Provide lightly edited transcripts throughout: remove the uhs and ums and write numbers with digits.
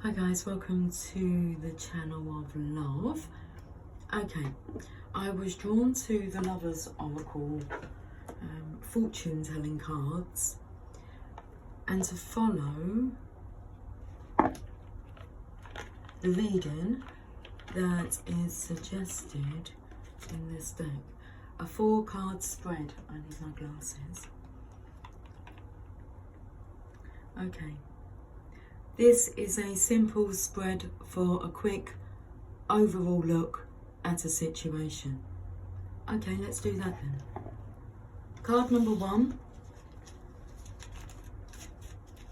Hi guys, welcome to the channel of love. Okay, I was drawn to the Lovers Oracle fortune telling cards and to follow the reading that is suggested in this deck. A 4-card spread. I need my glasses. Okay. This is a simple spread for a quick overall look at a situation. Okay, let's do that then. Card number 1.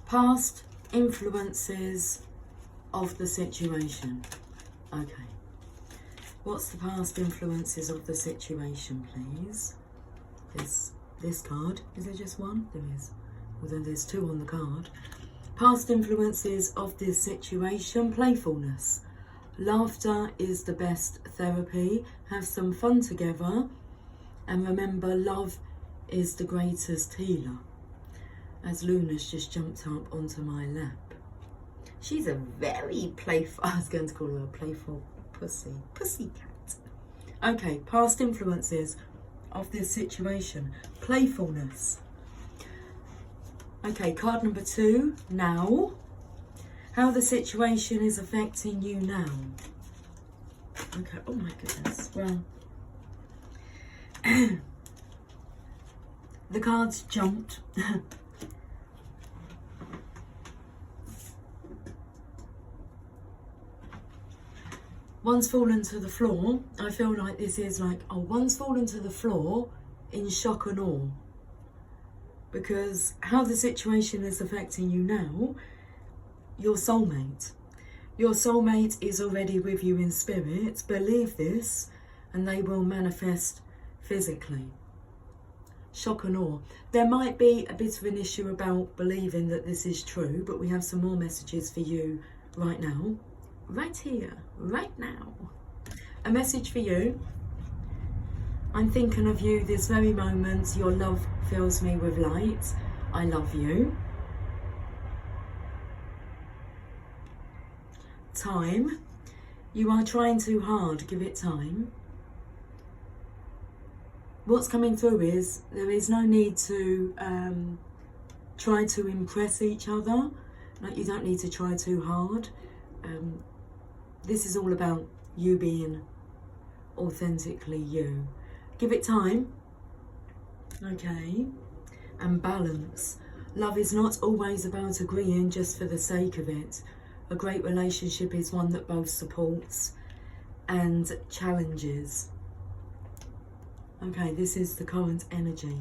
Past influences of the situation. Okay. What's the past influences of the situation, please? This card. Is there just one? There is. Although there's 2 on the card. Past influences of this situation, playfulness. Laughter is the best therapy. Have some fun together. And remember, love is the greatest healer. As Luna's just jumped up onto my lap. She's a very playful, I was going to call her a playful pussycat. Okay, past influences of this situation, playfulness. Okay, card number 2, now. How the situation is affecting you now. Okay, oh my goodness. Well, the cards jumped. One's fallen to the floor. I feel like this is like, oh, one's fallen to the floor in shock and awe. Because how the situation is affecting you now, your soulmate. Your soulmate is already with you in spirit. Believe this and they will manifest physically. Shock and awe. There might be a bit of an issue about believing that this is true, but we have some more messages for you right now. Right here, right now. A message for you. I'm thinking of you this very moment. Your love fills me with light. I love you. Time. You are trying too hard. Give it time. What's coming through is there is no need to try to impress each other. Like, you don't need to try too hard. This is all about you being authentically you. Give it time. Okay. And balance. Love is not always about agreeing just for the sake of it. A great relationship is one that both supports and challenges. Okay, this is the current energy.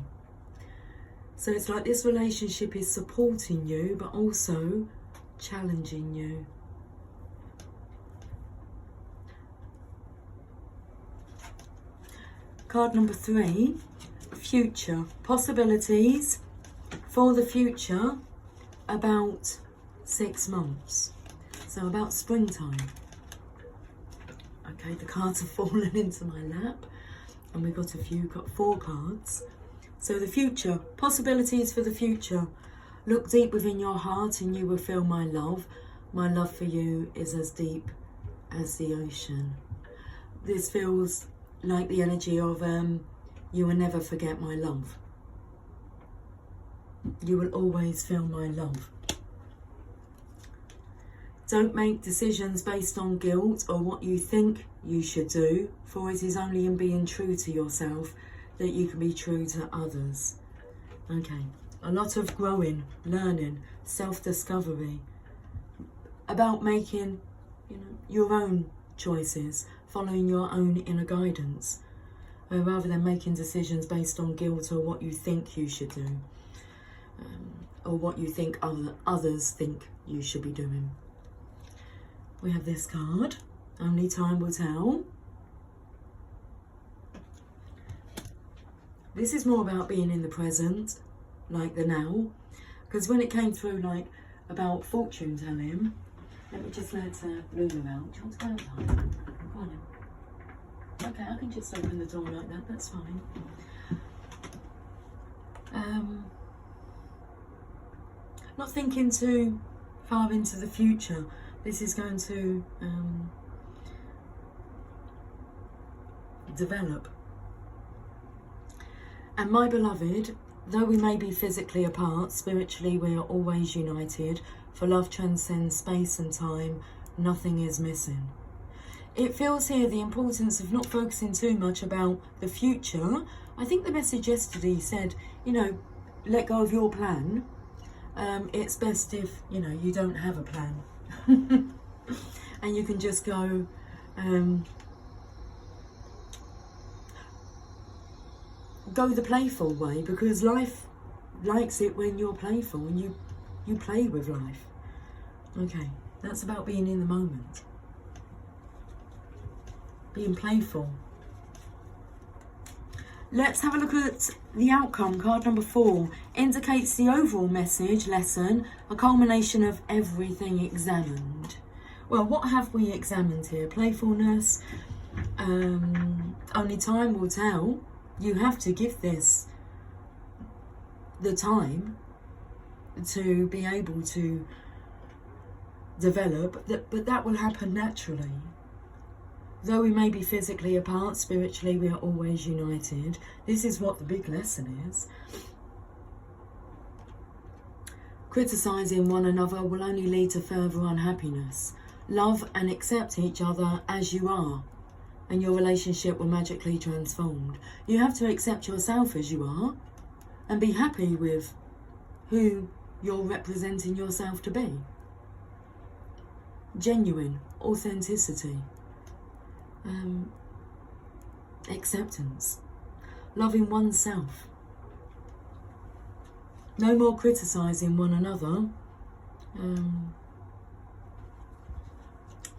So it's like this relationship is supporting you, but also challenging you. Card number 3, future. Possibilities for the future about 6 months. So about springtime. Okay, the cards have fallen into my lap and we've got 4 cards. So the future, possibilities for the future. Look deep within your heart and you will feel my love. My love for you is as deep as the ocean. This feels like the energy of you will never forget my love. You will always feel my love. Don't make decisions based on guilt or what you think you should do, for it is only in being true to yourself that you can be true to others. Okay, a lot of growing, learning, self-discovery, about making, your own choices, following your own inner guidance, rather than making decisions based on guilt or what you think you should do, or what you think others think you should be doing. We have this card, only time will tell. This is more about being in the present, like the now, because when it came through like about fortune telling, let me just let Luna out. Do you want to go outside? Go on then. Okay, I can just open the door like that, that's fine. Not thinking too far into the future, This is going to develop. And my beloved, though we may be physically apart, spiritually we are always united. For love transcends space and time, nothing is missing. It feels here the importance of not focusing too much about the future. I think the message yesterday said, you know, let go of your plan. It's best if, you know, you don't have a plan. And you can just go, go the playful way, because life likes it when you're playful and you play with life. Okay, that's about being in the moment. Being playful. Let's have a look at the outcome. Card number 4 indicates the overall message, lesson, a culmination of everything examined. Well, what have we examined here? Playfulness. Only time will tell. You have to give this the time to be able to develop, but that will happen naturally. Though we may be physically apart, spiritually we are always united. This is what the big lesson is. Criticising one another will only lead to further unhappiness. Love and accept each other as you are, and your relationship will magically transform. You have to accept yourself as you are and be happy with who you're representing yourself to be. Genuine authenticity. Acceptance, loving oneself. No more criticising one another.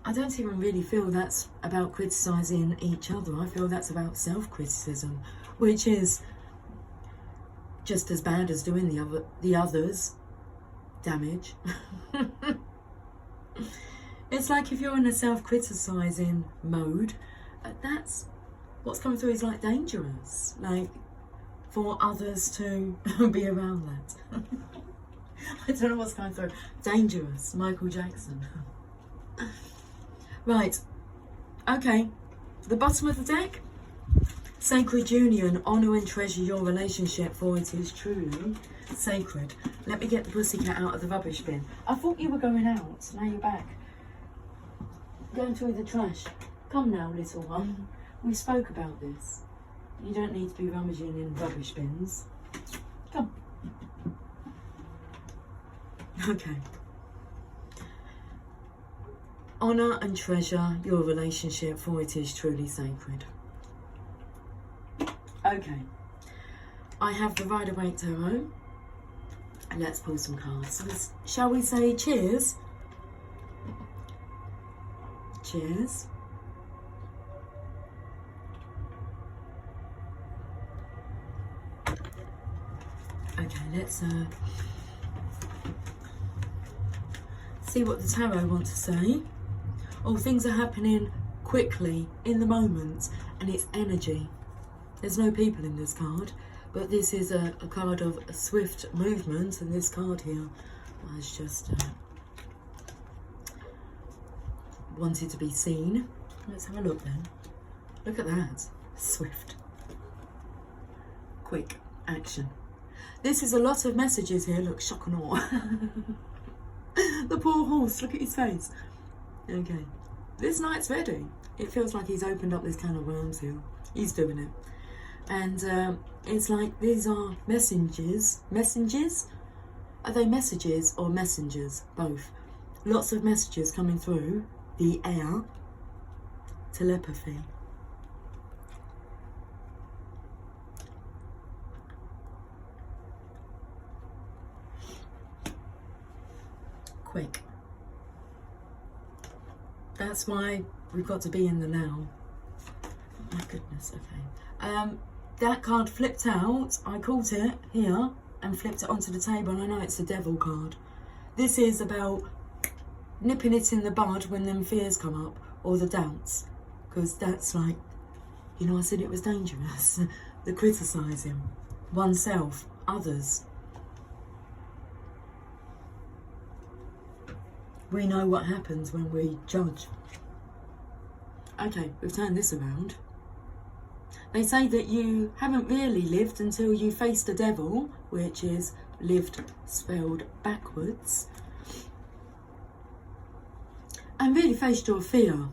I don't even really feel that's about criticising each other. I feel that's about self-criticism, which is just as bad as doing the others damage. It's like if you're in a self-criticising mode, that's what's coming through is like dangerous, like for others to be around that. I don't know what's coming through. Dangerous, Michael Jackson. Right, okay, the bottom of the deck. Sacred union, honour and treasure your relationship, for it is truly sacred. Let me get the pussycat out of the rubbish bin. I thought you were going out, now you're back. Going through the trash. Come now, little one. We spoke about this. You don't need to be rummaging in rubbish bins. Come. Okay. Honour and treasure your relationship, for it is truly sacred. Okay. I have the Rider-Waite Tarot. And let's pull some cards. So shall we say cheers? Cheers. Okay, let's see what the tarot wants to say. Oh, things are happening quickly, in the moment, and it's energy. There's no people in this card, but this is a card of a swift movement, and this card here was just wanted to be seen. Let's have a look then. Look at that. Swift. Quick action. This is a lot of messages here. Look, shock and awe. The poor horse, look at his face. Okay. This knight's ready. It feels like he's opened up this can of worms here. He's doing it. And it's like these are messengers. Messengers? Are they messages or messengers? Both. Lots of messages coming through the air. Telepathy. Quick. That's why we've got to be in the now. Oh my goodness, okay. That card flipped out. I caught it here and flipped it onto the table. I know it's a devil card. This is about nipping it in the bud when them fears come up, or the doubts, because that's like, you know, I said it was dangerous. The criticising oneself, others. We know what happens when we judge. Okay, we've turned this around. They say that you haven't really lived until you face the devil, which is lived spelled backwards, and really faced your fear.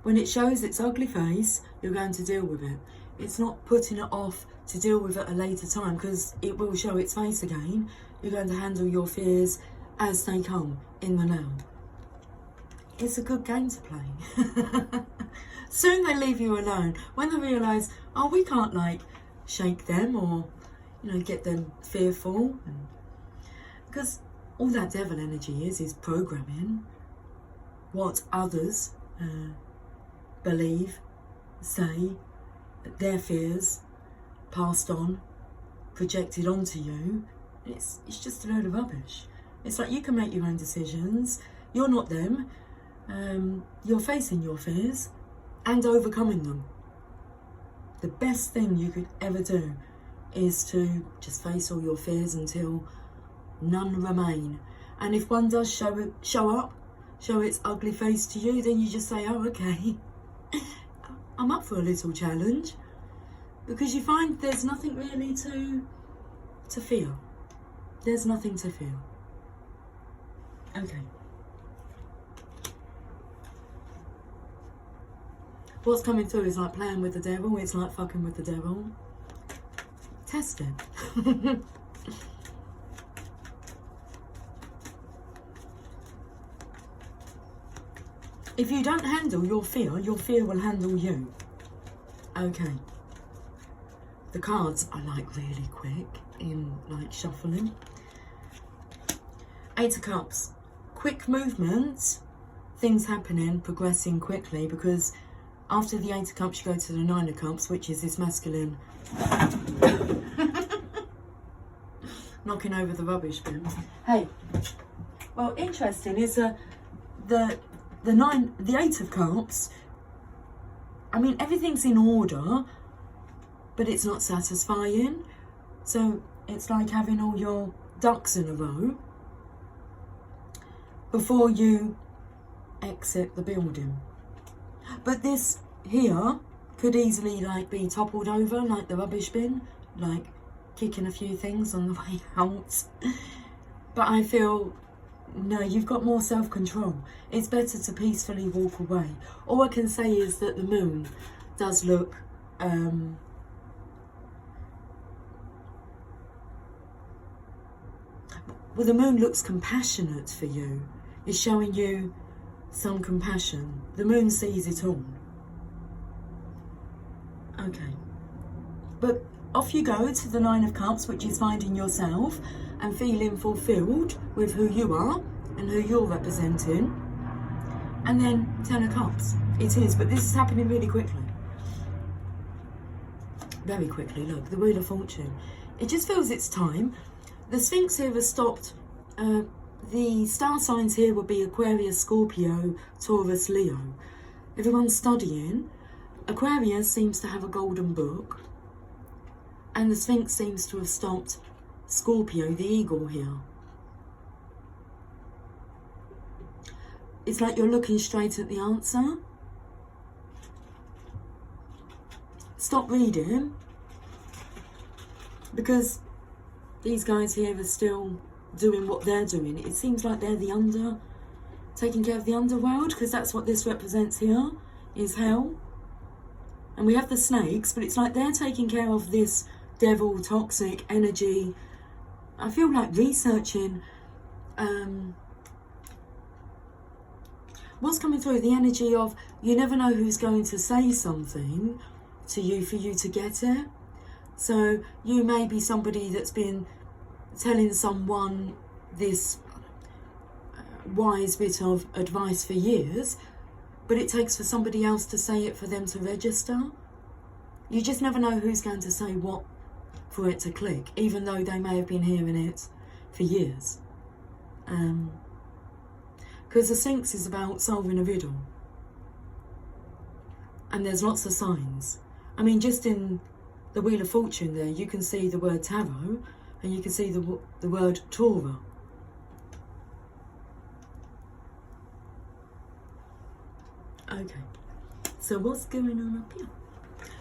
When it shows its ugly face, you're going to deal with it. It's not putting it off to deal with it at a later time, because it will show its face again. You're going to handle your fears as they come in the now. It's a good game to play. Soon they leave you alone. When they realise, oh, we can't like shake them or, you know, get them fearful. Because all that devil energy is programming what others believe, say, their fears, passed on, projected onto you. It's just a load of rubbish. It's like you can make your own decisions. You're not them. You're facing your fears and overcoming them. The best thing you could ever do is to just face all your fears until none remain. And if one does show its ugly face to you, then you just say, oh, okay, I'm up for a little challenge. Because you find there's nothing really to fear. There's nothing to fear. Okay. What's coming through is like playing with the devil. It's like fucking with the devil. Test it. If you don't handle your fear will handle you. Okay. The cards are like really quick in like shuffling. Eight of Cups. Quick movement. Things happening, progressing quickly, because after the Eight of Cups you go to the Nine of Cups, which is this masculine knocking over the rubbish bin. Hey, well, interesting is the Eight of Cups. I mean, everything's in order, but it's not satisfying. So it's like having all your ducks in a row before you exit the building. But this here could easily like be toppled over, like the rubbish bin, like kicking a few things on the way out. But I feel, no, you've got more self-control. It's better to peacefully walk away. All I can say is that the moon does look well, the moon looks compassionate for you. It's showing you some compassion. The moon sees it all. Okay. But off you go to the Nine of Cups, which is finding yourself and feeling fulfilled with who you are and who you're representing. And then Ten of Cups. It is, but this is happening really quickly. Very quickly, look, the Wheel of Fortune. It just feels it's time. The Sphinx here has stopped. The star signs here will be Aquarius, Scorpio, Taurus, Leo. Everyone's studying. Aquarius seems to have a golden book. And the Sphinx seems to have stopped Scorpio, the eagle here. It's like you're looking straight at the answer. Stop reading. Because these guys here are still doing what they're doing. It seems like they're taking care of the underworld, because that's what this represents here, is hell. And we have the snakes, but it's like they're taking care of this devil, toxic energy. I feel like researching what's coming through, the energy of you never know who's going to say something to you for you to get it. So you may be somebody that's been telling someone this wise bit of advice for years, but it takes for somebody else to say it for them to register. You just never know who's going to say what for it to click, even though they may have been hearing it for years. Because the Sphinx is about solving a riddle. And there's lots of signs. I mean, just in the Wheel of Fortune there, you can see the word tarot, and you can see the word Torah. Okay, so what's going on up here?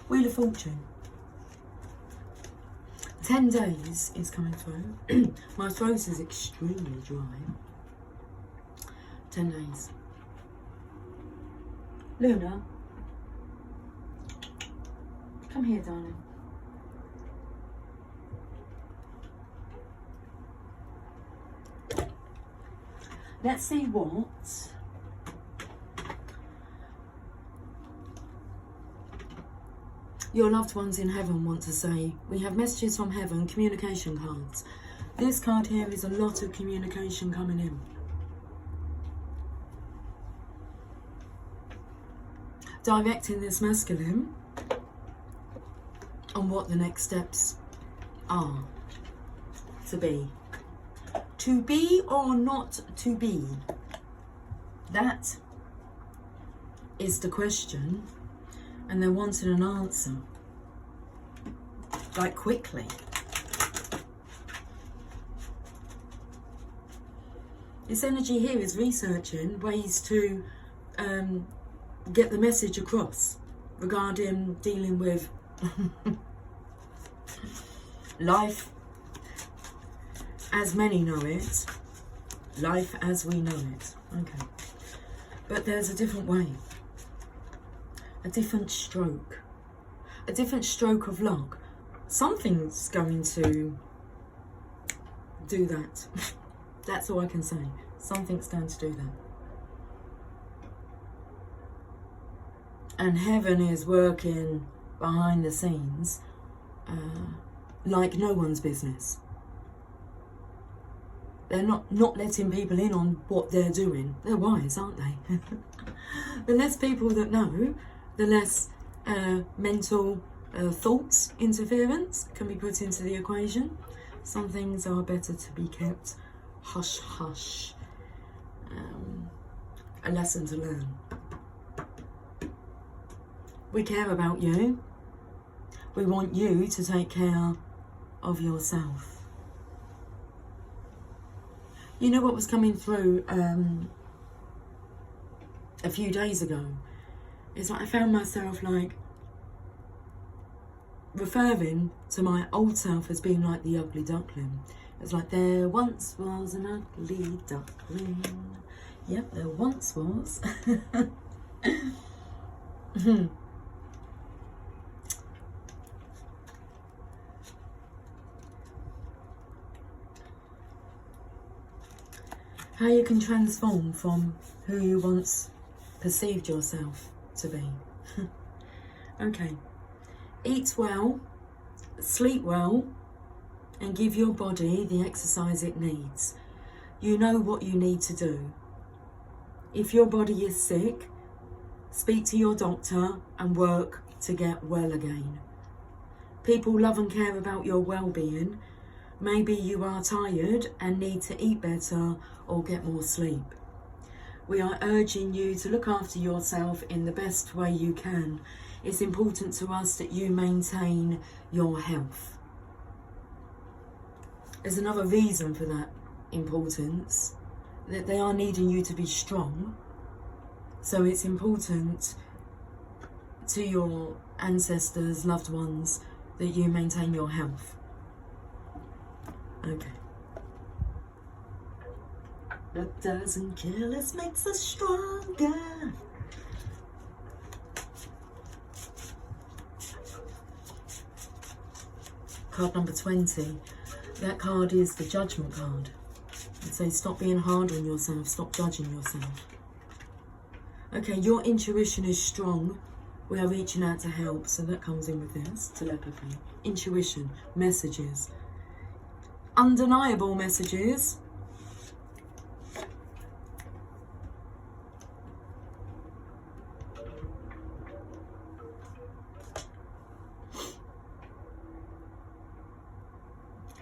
Wheel of Fortune. 10 days is coming through. My throat is extremely dry. 10 days. Luna, come here, darling. Let's see what your loved ones in heaven want to say. We have messages from heaven, communication cards. This card here is a lot of communication coming in. Directing this masculine on what the next steps are to be. To be or not to be? That is the question, and they're wanting an answer, like quickly. This energy here is researching ways to get the message across regarding dealing with life as many know it, life as we know it. Okay, but there's a different way, a different stroke of luck. Something's going to do that. That's all I can say. Something's going to do that. And heaven is working behind the scenes like no one's business. They're not letting people in on what they're doing. They're wise, aren't they? The less people that know, the less mental thoughts interference can be put into the equation. Some things are better to be kept hush hush. A lesson to learn. We care about you. We want you to take care of yourself. You know what was coming through a few days ago? It's like I found myself like referring to my old self as being like the ugly duckling. It's like there once was an ugly duckling. Yep, there once was. How you can transform from who you once perceived yourself to be. Okay. Eat well, sleep well, and give your body the exercise it needs. You know what you need to do. If your body is sick, speak to your doctor and work to get well again. People love and care about your well-being. Maybe you are tired and need to eat better or get more sleep. We are urging you to look after yourself in the best way you can. It's important to us that you maintain your health. There's another reason for that importance, that they are needing you to be strong. So it's important to your ancestors, loved ones, that you maintain your health. Okay. What doesn't kill us makes us stronger. Card number 20. That card is the Judgment card. It says stop being hard on yourself, stop judging yourself. Okay, your intuition is strong. We are reaching out to help, so that comes in with this. Telepathy, intuition, messages. Undeniable messages.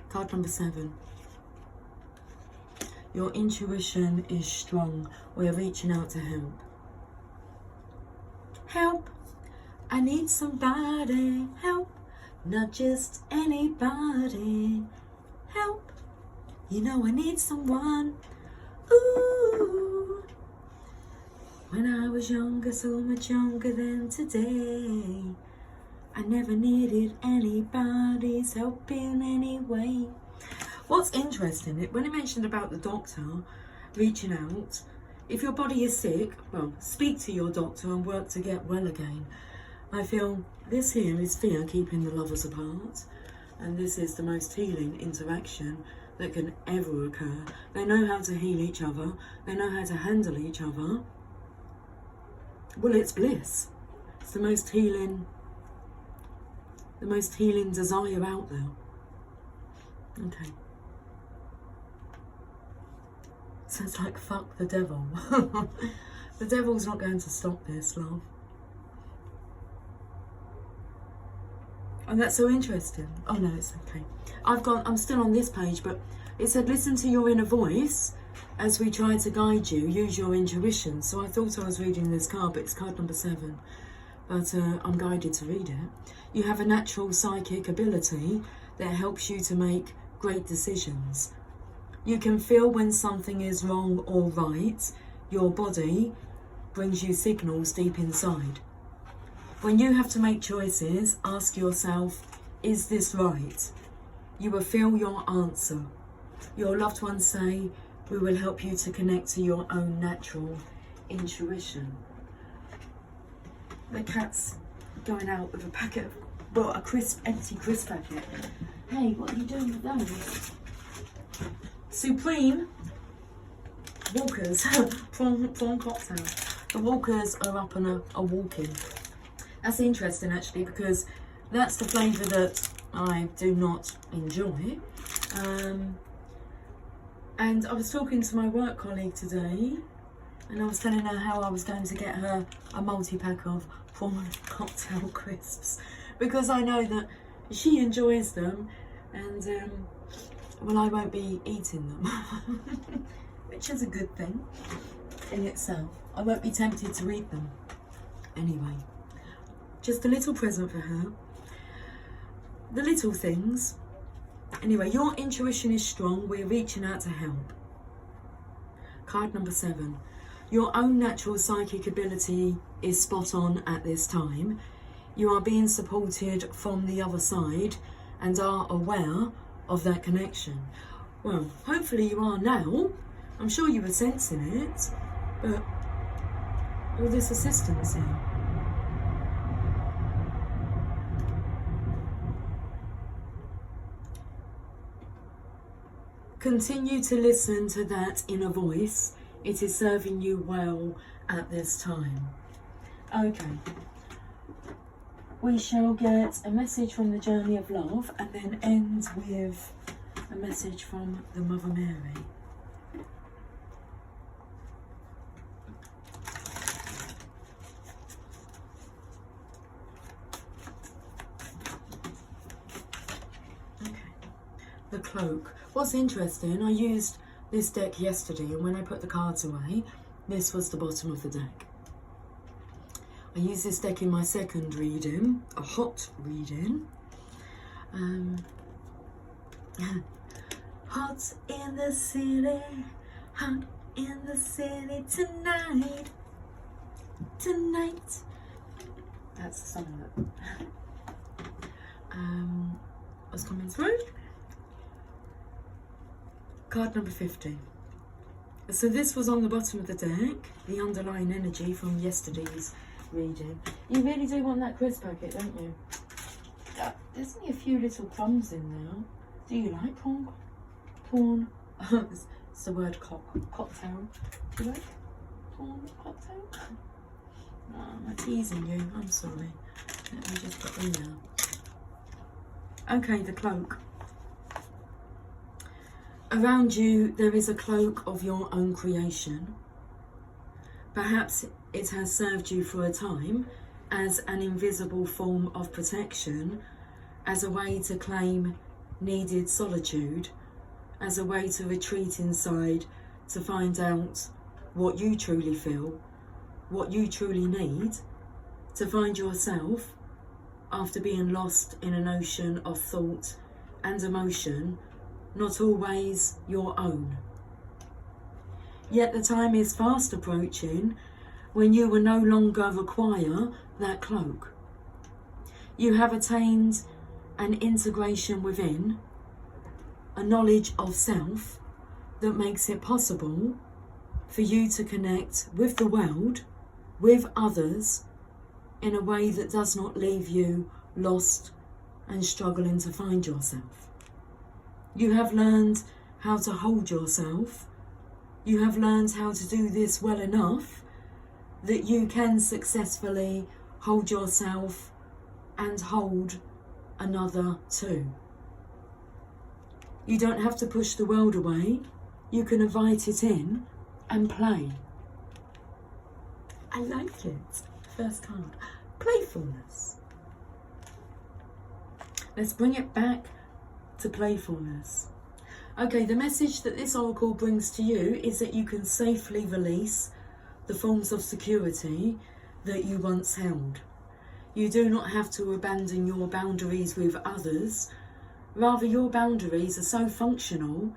Card number 7. Your intuition is strong. We are reaching out to help. Help. I need somebody. Help. Not just anybody. Help. You know I need someone. Ooh. When I was was younger, so much younger than today, I never needed anybody's help in any way. What's interesting, when I mentioned about the doctor reaching out, if your body is sick, well, speak to your doctor and work to get well again. I feel this here is fear keeping the lovers apart, and this is the most healing interaction that can ever occur. They know how to heal each other, they know how to handle each other. Well, it's bliss. It's the most healing desire out there. Okay. So it's like, fuck the devil. The devil's not going to stop this, love. And that's so interesting. Oh no, it's okay. I'm still on this page, but it said, listen to your inner voice as we try to guide you, use your intuition. So I thought I was reading this card, but it's card number 7. But I'm guided to read it. You have a natural psychic ability that helps you to make great decisions. You can feel when something is wrong or right. Your body brings you signals deep inside. When you have to make choices, ask yourself, is this right? You will feel your answer. Your loved ones say, we will help you to connect to your own natural intuition. The cat's going out with a packet of, well, a empty crisp packet. Hey, what are you doing with those? Supreme Walkers, prawn cocktail. The Walkers are up and are walking. That's interesting actually, because that's the flavour that I do not enjoy. And I was talking to my work colleague today, and I was telling her how I was going to get her a multi-pack of prawn cocktail crisps, because I know that she enjoys them, and well, I won't be eating them, which is a good thing in itself. I won't be tempted to eat them. Anyway, just a little present for her. The little things. Anyway, your intuition is strong. We're reaching out to help. Card number 7. Your own natural psychic ability is spot on at this time. You are being supported from the other side and are aware of that connection. Well, hopefully you are now. I'm sure you were sensing it, but all this assistance here. Continue to listen to that inner voice. It is serving you well at this time. Okay. We shall get a message from the Journey of Love and then end with a message from the Mother Mary. Okay. The Cloak. What's interesting, I used this deck yesterday, and when I put the cards away, this was the bottom of the deck. I used this deck in my second reading, a hot reading. Hot in the city, hot in the city tonight, tonight. That's the song that was coming through. Card number 50. So this was on the bottom of the deck, the underlying energy from yesterday's reading. You really do want that crisp packet, don't you? There's only a few little crumbs in there. Do you like prawn? It's the word cocktail. Do you like prawn cocktail? No, I'm teasing you. I'm sorry. Let me just put in there. Okay, the cloak. Around you, there is a cloak of your own creation. Perhaps it has served you for a time as an invisible form of protection, as a way to claim needed solitude, as a way to retreat inside to find out what you truly feel, what you truly need, to find yourself after being lost in an ocean of thought and emotion, not always your own. Yet the time is fast approaching when you will no longer require that cloak. You have attained an integration within, a knowledge of self that makes it possible for you to connect with the world, with others, in a way that does not leave you lost and struggling to find yourself. You have learned how to hold yourself. You have learned how to do this well enough that you can successfully hold yourself and hold another too. You don't have to push the world away. You can invite it in and play. I like it. First card. Playfulness. Let's bring it back to playfulness. Okay, the message that this oracle brings to you is that you can safely release the forms of security that you once held. You do not have to abandon your boundaries with others. Rather, your boundaries are so functional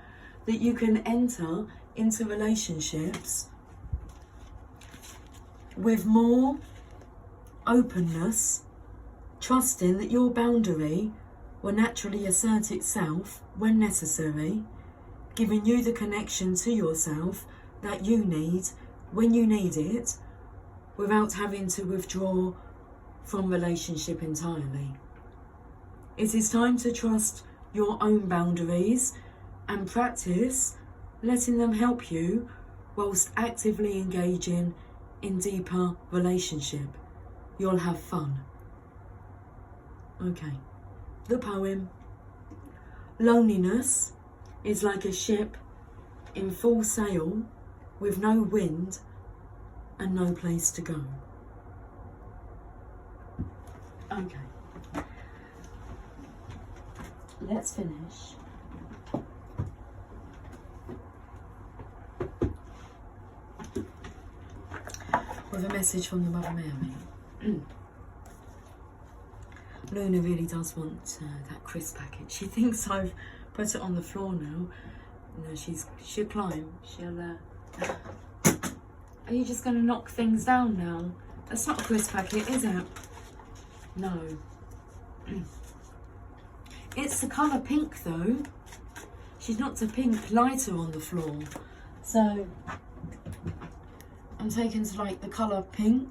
that you can enter into relationships with more openness, trusting that your boundary will naturally assert itself when necessary, giving you the connection to yourself that you need when you need it, without having to withdraw from relationship entirely. It is time to trust your own boundaries and practice letting them help you whilst actively engaging in deeper relationship. You'll have fun. Okay, the poem. Loneliness is like a ship in full sail with no wind and no place to go. Okay, let's finish with a message from the Mother Mary. Luna really does want that crisp packet. She thinks I've put it on the floor now. No, she'll climb. Are you just going to knock things down now? That's not a crisp packet, is it? No. It's the colour pink though. She's knocked a pink lighter on the floor. So I'm taken to like the colour pink.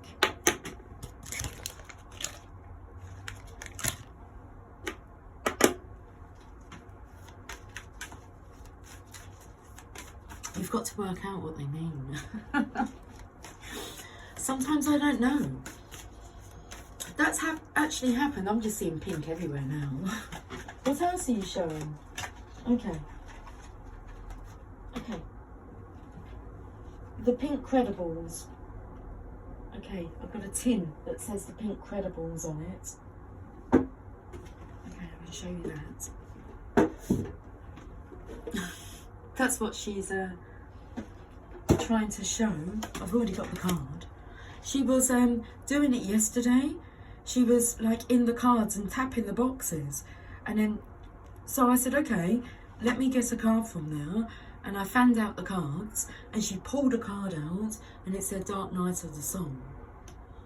You've got to work out what they mean. Sometimes I don't know. That's actually happened. I'm just seeing pink everywhere now. What else are you showing? Okay. Okay. The pink credibles. Okay, I've got a tin that says the pink credibles on it. Okay, I'm going to show you that. That's what she's trying to show. I've already got the card. She was doing it yesterday. She was like in the cards and tapping the boxes. And then, so I said, okay, let me get a card from there. And I fanned out the cards and she pulled a card out and it said Dark Night of the Soul.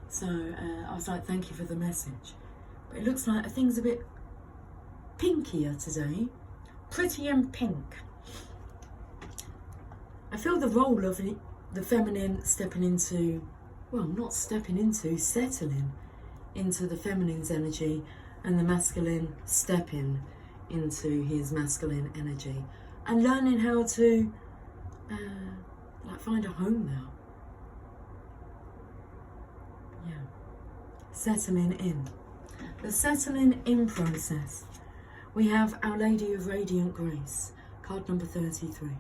So I was like, thank you for the message. But it looks like things a bit pinkier today. Pretty and pink. I feel the role of the feminine stepping into, well, not stepping into, settling into the feminine's energy, and the masculine stepping into his masculine energy and learning how to like find a home now. Yeah, settling in. The settling in process. We have Our Lady of Radiant Grace, card number 33.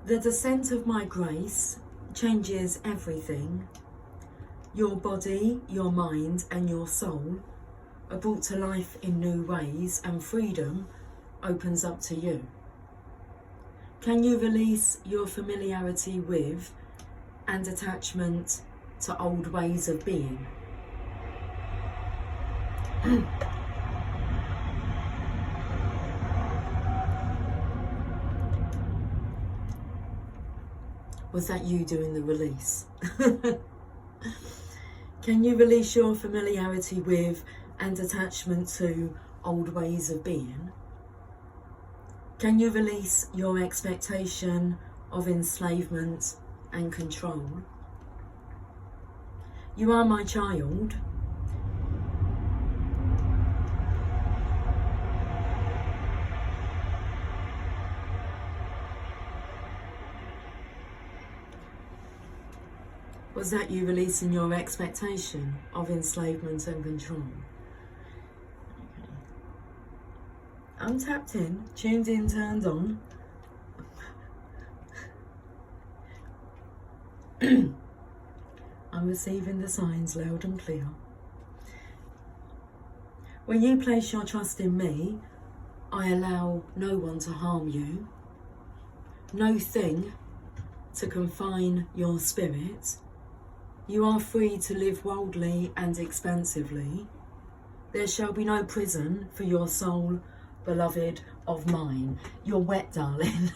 The descent of my grace changes everything. Your body, your mind, and your soul are brought to life in new ways, and freedom opens up to you. Can you release your familiarity with and attachment to old ways of being? Was that you doing the release? Can you release your familiarity with and attachment to old ways of being? Can you release your expectation of enslavement and control? You are my child. Was that you releasing your expectation of enslavement and control? Okay. I'm tapped in, tuned in, turned on. I'm receiving the signs loud and clear. When you place your trust in me, I allow no one to harm you, no thing to confine your spirit. You are free to live wildly and expansively. There shall be no prison for your soul, beloved of mine. You're wet, darling.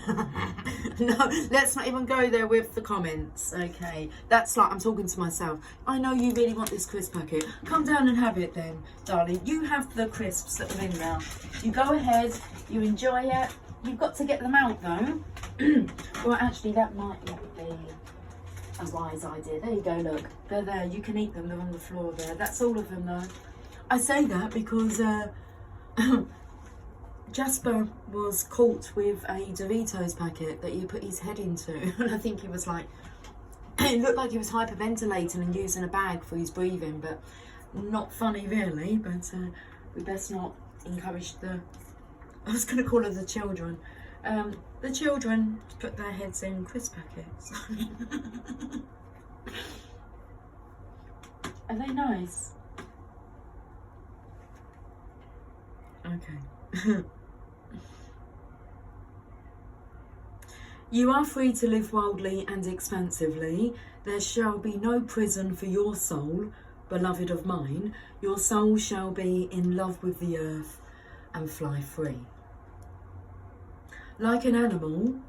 No, let's not even go there with the comments, okay? That's like I'm talking to myself. I know you really want this crisp packet. Come down and have it then, darling. You have the crisps that are in there. You go ahead, you enjoy it. You've got to get them out though. Well, actually, that might not be a wise idea. There you go, look. They're there. You can eat them. They're on the floor there. That's all of them though. I say that because Jasper was caught with a Doritos packet that he put his head into. And I think he was like, it looked like he was hyperventilating and using a bag for his breathing, but not funny really. But we best not encourage I was going to call her the children. The children put their heads in crisp packets. Are they nice? Okay. You are free to live wildly and expansively. There shall be no prison for your soul, beloved of mine. Your soul shall be in love with the earth and fly free. Like an animal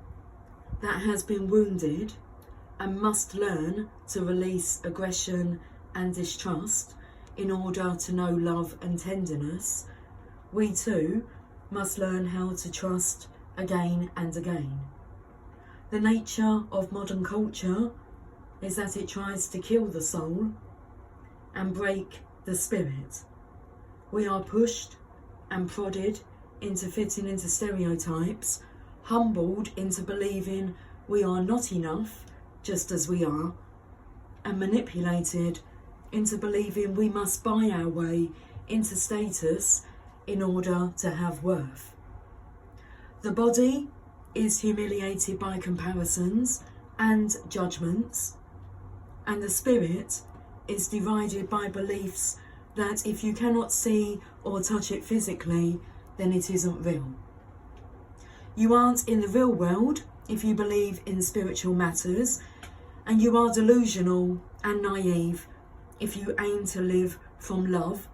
that has been wounded and must learn to release aggression and distrust in order to know love and tenderness, we too must learn how to trust again and again. The nature of modern culture is that it tries to kill the soul and break the spirit. We are pushed and prodded into fitting into stereotypes, humbled into believing we are not enough just as we are, and manipulated into believing we must buy our way into status in order to have worth. The body is humiliated by comparisons and judgments, and the spirit is divided by beliefs that if you cannot see or touch it physically, then it isn't real. You aren't in the real world if you believe in spiritual matters, and you are delusional and naive if you aim to live from love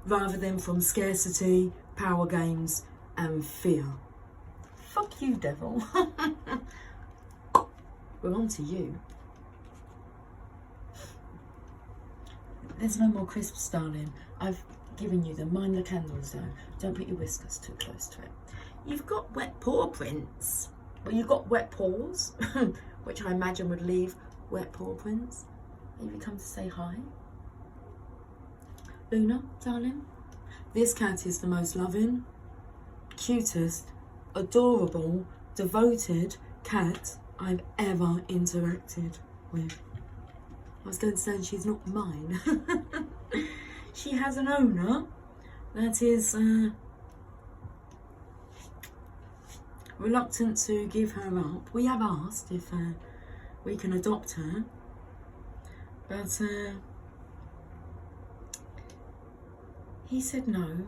rather than from scarcity, power games and fear. Fuck you, devil. We're on to you. There's no more crisps, darling. I've given you them. Mind the candles though. Don't put your whiskers too close to it. You've got wet paw prints. Well, you've got wet paws, which I imagine would leave wet paw prints. Have you come to say hi? Luna, darling. This cat is the most loving, cutest, adorable, devoted cat I've ever interacted with. I was going to say she's not mine. She has an owner that is reluctant to give her up. We have asked if we can adopt her, but he said no.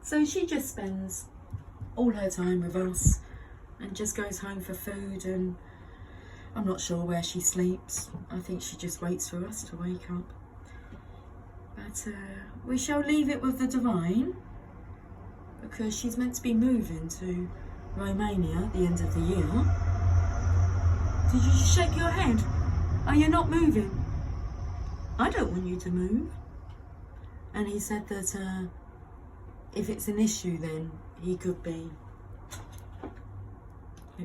So she just spends all her time with us and just goes home for food, and I'm not sure where she sleeps. I think she just waits for us to wake up. But we shall leave it with the divine, because she's meant to be moving to Romania at the end of the year. Did you just shake your head? Are you not moving? I don't want you to move. And he said that if it's an issue, then he could be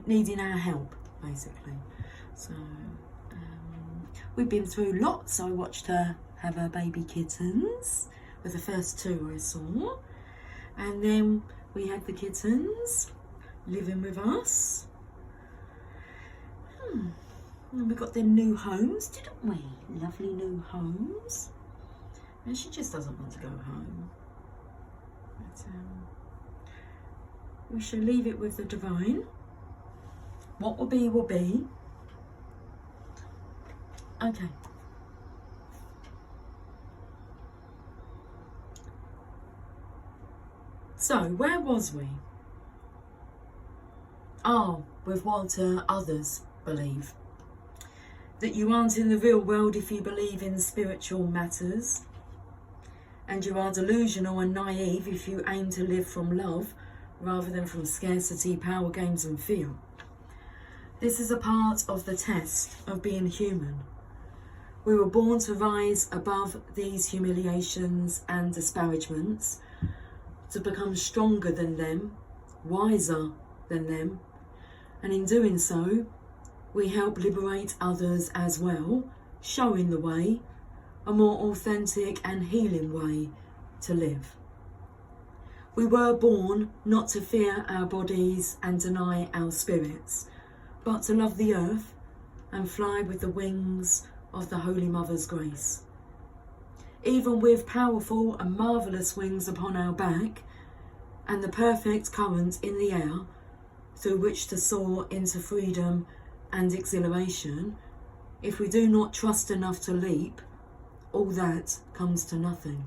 needing our help, basically. So we've been through lots. I watched her have her baby kittens with the first two I saw, and then we had the kittens living with us. And we got them new homes, didn't we? Lovely new homes. And she just doesn't want to go home. But we shall leave it with the divine. What will be, will be. Okay. So, where was we? Oh, with what others believe. That you aren't in the real world if you believe in spiritual matters. And you are delusional and naive if you aim to live from love rather than from scarcity, power games and fear. This is a part of the test of being human. We were born to rise above these humiliations and disparagements, to become stronger than them, wiser than them, and in doing so, we help liberate others as well, showing the way, a more authentic and healing way to live. We were born not to fear our bodies and deny our spirits, but to love the earth and fly with the wings of the Holy Mother's grace. Even with powerful and marvellous wings upon our back and the perfect current in the air through which to soar into freedom and exhilaration, if we do not trust enough to leap, all that comes to nothing.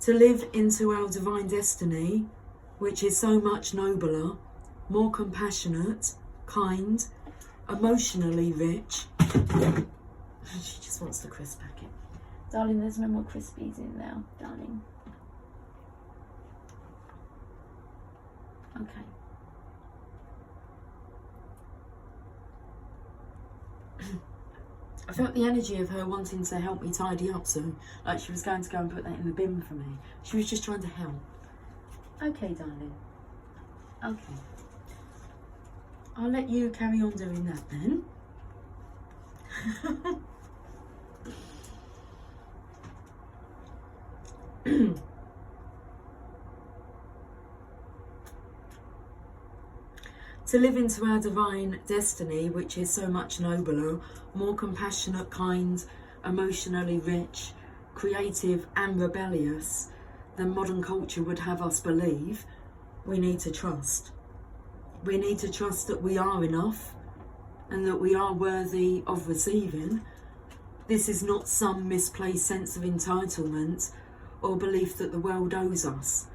To live into our divine destiny, which is so much nobler, more compassionate, kind, emotionally rich. She just wants the crisp packet. Darling, there's no more Crispies in now, darling. Okay. I felt the energy of her wanting to help me tidy up soon, like she was going to go and put that in the bin for me. She was just trying to help. Okay, darling. Okay. I'll let you carry on doing that then. To live into our divine destiny, which is so much nobler, more compassionate, kind, emotionally rich, creative and rebellious than modern culture would have us believe, we need to trust. We need to trust that we are enough and that we are worthy of receiving. This is not some misplaced sense of entitlement or belief that the world owes us,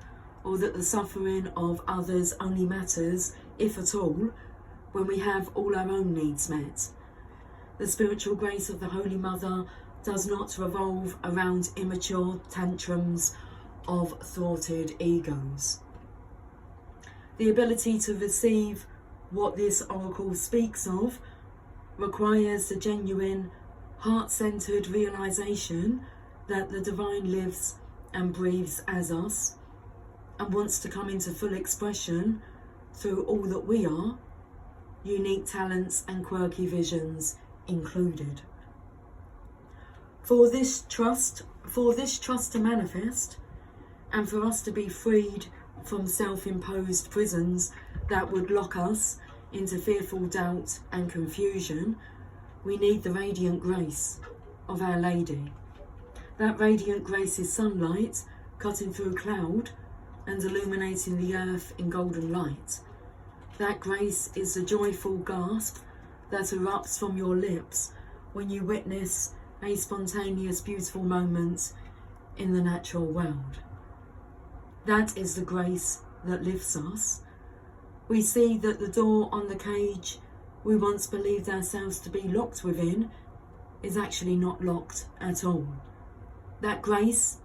or that the suffering of others only matters, if at all, when we have all our own needs met. The spiritual grace of the Holy Mother does not revolve around immature tantrums of thwarted egos. The ability to receive what this oracle speaks of requires the genuine, heart-centered realization that the divine lives and breathes as us and wants to come into full expression through all that we are, unique talents and quirky visions included. For this trust to manifest, and for us to be freed from self-imposed prisons that would lock us into fearful doubt and confusion, we need the radiant grace of Our Lady. That radiant grace is sunlight cutting through cloud and illuminating the earth in golden light. That grace is the joyful gasp that erupts from your lips when you witness a spontaneous, beautiful moment in the natural world. That is the grace that lifts us. We see that the door on the cage we once believed ourselves to be locked within is actually not locked at all. That grace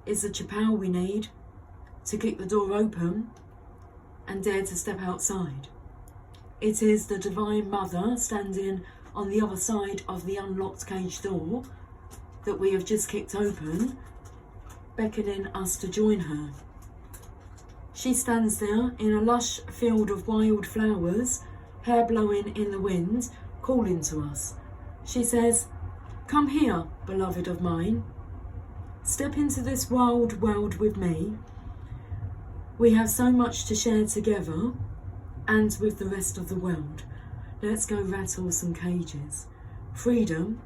is the chapel we need to kick the door open and dare to step outside. It is the Divine Mother standing on the other side of the unlocked cage door that we have just kicked open, beckoning us to join her. She stands there in a lush field of wild flowers, hair blowing in the wind, calling to us. She says, "Come here, beloved of mine. Step into this wild world with me. We have so much to share together and with the rest of the world. Let's go rattle some cages. Freedom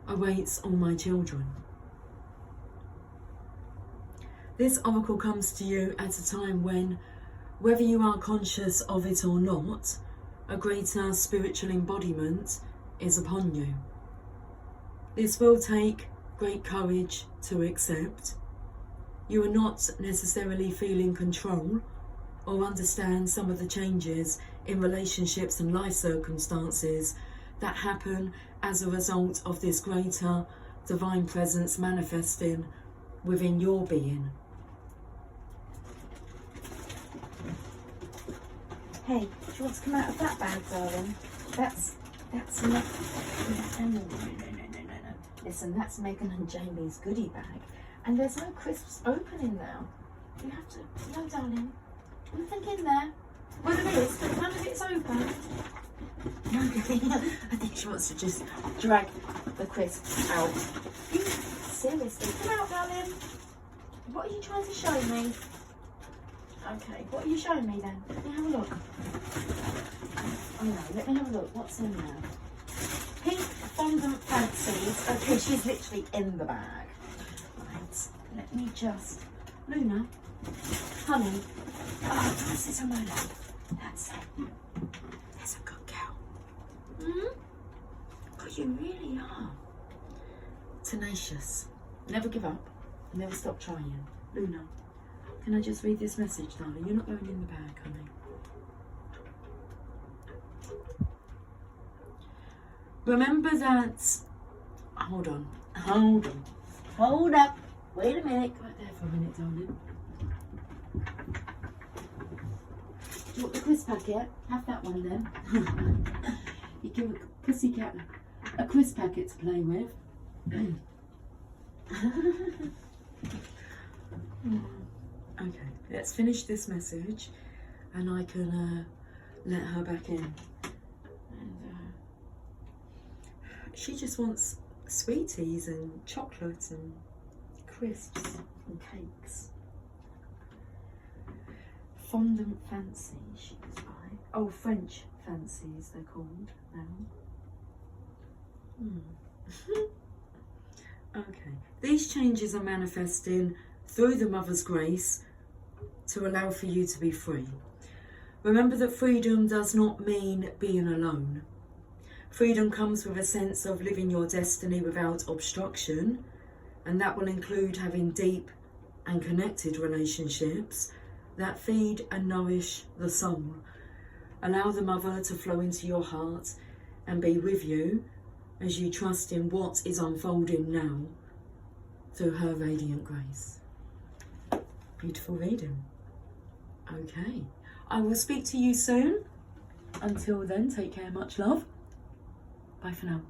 awaits all my children." This oracle comes to you at a time when, whether you are conscious of it or not, a greater spiritual embodiment is upon you. This will take great courage to accept. You are not necessarily feeling control or understand some of the changes in relationships and life circumstances that happen as a result of this greater divine presence manifesting within your being. Hey, do you want to come out of that bag, darling? That's enough. No. Listen, that's Megan and Jamie's goodie bag. And there's no crisps opening now. You have to, no, darling. Nothing in there. Well, there is, but none of it's open. No, I think she wants to just drag the crisps out. Seriously, come out, darling. What are you trying to show me? Okay, what are you showing me then? Let me have a look. Oh no, let me have a look. What's in there? Pink fondant fancies. Okay, she's literally in the bag. Right, let me just... Luna, honey. Oh, this is on my lap. That's it. That's a good girl. But you really are. Tenacious. Never give up. Never stop trying. Luna. Can I just read this message, darling? You're not going in the bag, honey. Remember that... Hold on. Hold up. Wait a minute. Go right there for a minute, darling. Do you want the crisp packet? Have that one then. You give a pussycat a crisp packet to play with. Okay, let's finish this message and I can let her back in. And she just wants sweeties and chocolate and crisps and cakes. Fondant fancy she was by. Oh, French fancies they're called now. Okay, these changes are manifesting through the Mother's grace to allow for you to be free. Remember that freedom does not mean being alone. Freedom comes with a sense of living your destiny without obstruction, and that will include having deep and connected relationships that feed and nourish the soul. Allow the Mother to flow into your heart and be with you as you trust in what is unfolding now through her radiant grace. Beautiful reading. Okay, I will speak to you soon. Until then, take care, much love. Bye for now.